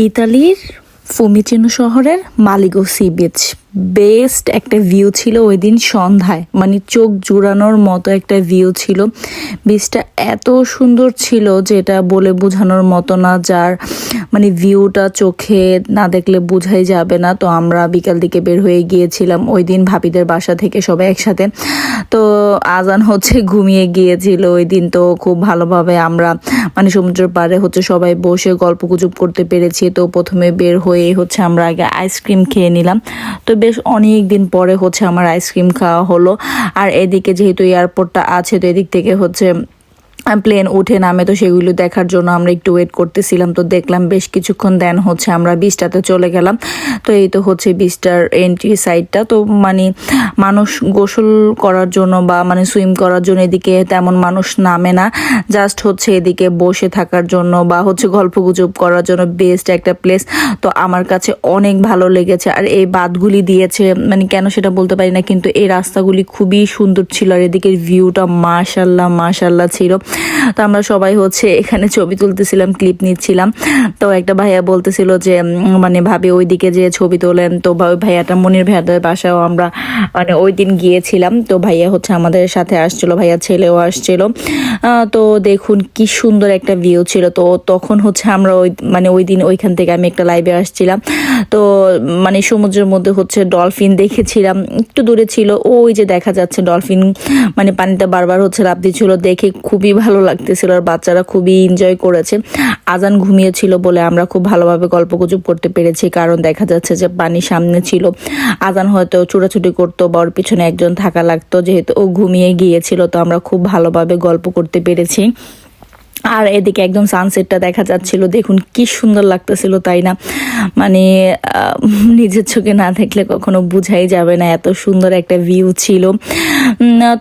ইতালির ফিউমিচিনো শহরের মালিগো sea beach best একটা ভিউ ছিল ওই দিন সন্ধ্যায়, মানে চোখ জুড়ানোর মতো একটা ভিউ ছিল। বিচটা এত সুন্দর ছিল যেটা বলে বোঝানোর মতো না, যার মানে ভিউটা চোখে না দেখলে বোঝাই যাবে না। তো আমরা বিকাল দিকে বের হয়ে গিয়েছিলাম ওই দিন ভাবিদের বাসা থেকে সবাই একসাথে। তো আজান ঘুমিয়ে গিয়েছিল ওই দিন। তো খুব ভালোভাবে আমরা মানে সমুদ্রের পাড়ে সবাই বসে গল্প গুজব করতে পেরেছি। তো প্রথমে বের হয়ে আমরা আগে আইসক্রিম খেয়ে নিলাম। তো বেশ অনেক দিন পরে আমার আইসক্রিম খাওয়া হলো। আর এদিকে যেহেতু এয়ারপোর্টটা আছে, তো এদিক থেকে প্লেন উঠে নামে, তো সেগুলো দেখার জন্য আমরা একটু ওয়েট করতেছিলাম। তো দেখলাম বেশ কিছুক্ষণ দেন আমরা বিচটাতে চলে গেলাম। তো এই তো বিচটার এন্ট্রি সাইডটা। তো মানে মানুষ গোসল করার জন্য বা মানে সুইম করার জন্য এদিকে তেমন মানুষ নামে না, জাস্ট এদিকে বসে থাকার জন্য বা গল্প গুজব করার জন্য বেস্ট একটা প্লেস। তো আমার কাছে অনেক ভালো লেগেছে। আর এই বাঁধগুলি দিয়েছে, মানে কেন সেটা বলতে পারি না, কিন্তু এই রাস্তাগুলি খুবই সুন্দর ছিল। আর এদিকের ভিউটা মাশাল্লাহ মাশাল্লাহ ছিল। তো আমরা সবাই এখানে ছবি তুলতেছিলাম, ক্লিপ নিচ্ছিলাম। তো একটা ভাইয়া বলতেছিল যে মানে ভাবি ওইদিকে যে ছবি তোলেন। তো ভাইয়াটা মনির ভাইয়াদের বাসাও আমরা মানে ওই দিন গিয়েছিলাম। তো ভাইয়া আমাদের সাথে আসছিল, ভাইয়া ছেলেও আসছিল। তো দেখুন কি সুন্দর একটা ভিউ ছিল। তো তখন আমরা ওই দিন ওইখান থেকে আমি একটা লাইভে আসছিলাম। তো মানে সমুদ্রের মধ্যে ডলফিন দেখেছিলাম, একটু দূরে ছিল, ওই যে দেখা যাচ্ছে ডলফিন, মানে পানিতে বারবার লাফ দিচ্ছিল, দেখে খুবই ভালো লাগতেছিল। আর বাচ্চারা খুবই এনজয় করেছে। আজান ঘুমিয়েছিল বলে আমরা খুব ভালোভাবে গল্পগুজব করতে পেরেছি, কারণ দেখা যাচ্ছে যে পানি সামনে ছিল। আজান হয়তো ছুটাছুটি করতো বা ওর পিছনে একজন থাকা লাগতো, যেহেতু ও ঘুমিয়ে গিয়েছিল। তো আমরা খুব ভালোভাবে গল্প করতে পেরেছি। আর এদিকে একদম সানসেটটা দেখা যাচ্ছিল, দেখুন কি সুন্দর লাগতেছিল, তাই না? মানে নিজের চোখে না দেখলে কখনো বুঝাই যাবে না, এত সুন্দর একটা ভিউ ছিল।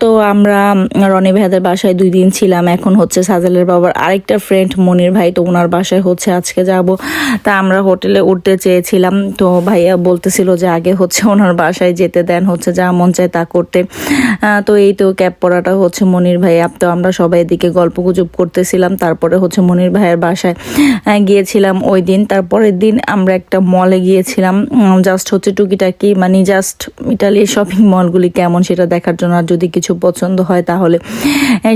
তো আমরা রনি ভাইদের বাসায় 2 দিন ছিলাম। এখন সাজেলের বাবার আরেকটা ফ্রেন্ড মনির ভাই, তো ওনার বাসায় আজকে যাব। তা আমরা হোটেলে উঠতে চেয়েছিলাম। তো ভাইয়া বলতেছিল যে আগে ওনার বাসায় যেতে দেন, যা মন চায় তা করতে। তো এই তো ক্যাব পরাটা মনির ভাইয়া। তো আমরা সবাই এদিকে গল্প গুজব করতেছিলাম। তারপরে মনির ভাইয়ের বাসায় গিয়েছিলাম ওই দিন। তারপরের দিন আমরা একটা মলে গিয়েছিলাম, জাস্ট টুকিটাকি, মানে জাস্ট ইটালির শপিং মলগুলি কেমন সেটা দেখার জন্য। আর যদি কিছু পছন্দ হয় তাহলে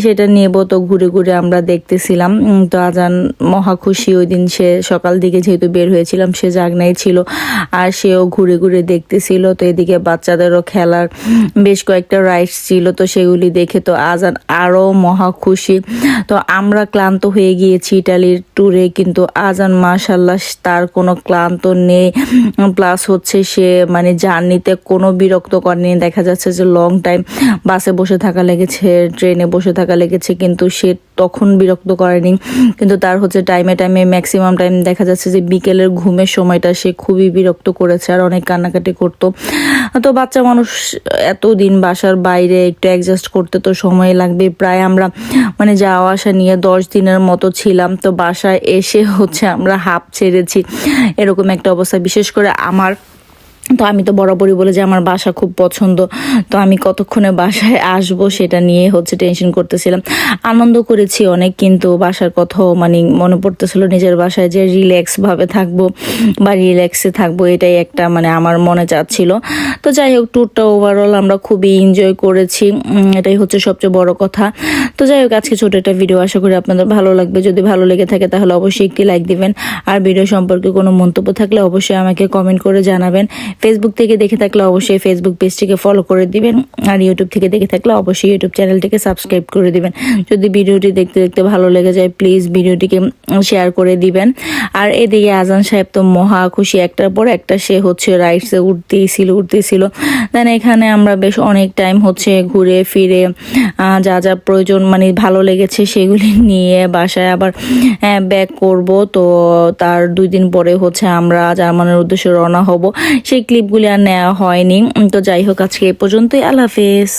সেটা নেবো। তো ঘুরে ঘুরে আমরা দেখতেছিলাম। তো আজান মহা খুশি ওই দিন, সে সকাল দিকে যেহেতু বের হয়েছিলাম সে জাগনাই ছিল, আর সেও ঘুরে ঘুরে দেখতেছিল। তো এদিকে বাচ্চাদেরও খেলার বেশ কয়েকটা রাইডস ছিল, তো সেগুলি দেখে তো আজান আরও মহা খুশি। তো আমরা ক্লান্ত হয়ে গিয়েছি ইটালির ট্যুরে, কিন্তু আজান মাশাল্লাহ তার কোনো ক্লান্ত নেই। প্লাস সে মানে জার্নিতে কোনো বিরক্ত করেনি। দেখা যাচ্ছে যে লং টাইম বাসে বসে থাকা লেগেছে, ট্রেনে বসে থাকা লেগেছে, কিন্তু সে তখন বিরক্ত করেনি। কিন্তু তার টাইমে টাইমে ম্যাক্সিমাম টাইম দেখা যাচ্ছে যে বিকেলের ঘুমের সময়টা সে খুবই বিরক্ত করেছে আর অনেক কান্নাকাটি করতো। তো বাচ্চা মানুষ এতদিন বাসার বাইরে একটু অ্যাডজাস্ট করতে তো সময় লাগবে। প্রায় আমরা মানে যাওয়া আসা নিয়ে 10 দিনের মতো ছিলাম। তো বাসায় এসে আমরা হাঁপ ছেড়েছি, এরকম একটা অবস্থা। বিশেষ করে আমি তো বরাবরই বলে যে আমার বাসা খুব পছন্দ। তো আমি কতক্ষণে বাসায় আসবো সেটা নিয়ে টেনশন করতেছিলাম। আনন্দ করেছি অনেক, কিন্তু বাসার কথাও মানে মনে পড়তেছিল, নিজের বাসায় যে রিল্যাক্সভাবে থাকবো বা রিল্যাক্সে থাকবো, এটাই একটা মানে আমার মনে চাচ্ছিল। তো যাই হোক, ট্যুরটা ওভারঅল আমরা খুবই এনজয় করেছি, এটাই সবচেয়ে বড় কথা। তো যাই হোক, আজকে ছোট একটা ভিডিও, আশা করি আপনাদের ভালো লাগবে। যদি ভালো লেগে থাকে তাহলে অবশ্যই একটি লাইক দিবেন। আর ভিডিও সম্পর্কে কোনো মন্তব্য থাকলে অবশ্যই আমাকে কমেন্ট করে জানাবেন। ফেসবুক থেকে দেখে থাকলে অবশ্যই ফেসবুক পেজটিকে ফলো করে দিবেন। আর ইউটিউব থেকে দেখে থাকলে অবশ্যই ইউটিউব চ্যানেলটিকে সাবস্ক্রাইব করে দিবেন। যদি ভিডিওটি দেখতে দেখতে ভালো লেগে যায় প্লিজ ভিডিওটিকে শেয়ার করে দিবেন। আর এদিকে আজান সাহেব তো মহা খুশি, একটার পর একটা সে রাইডসে উঠতেছিল। দেন এখানে আমরা বেশ অনেক টাইম ঘুরে ফিরে যা যা প্রয়োজন মানে ভালো লেগেছে সেগুলি নিয়ে বাসায় আবার ব্যাক করব। তো তার 2 দিন পরে আমরা জার্মানির উদ্দেশ্যে রওনা হব। সেই ক্লিপগুলি আর নেওয়া হয়নি। তো যাই হোক, আজকে এ পর্যন্তই। আল্লাহ হাফেজ।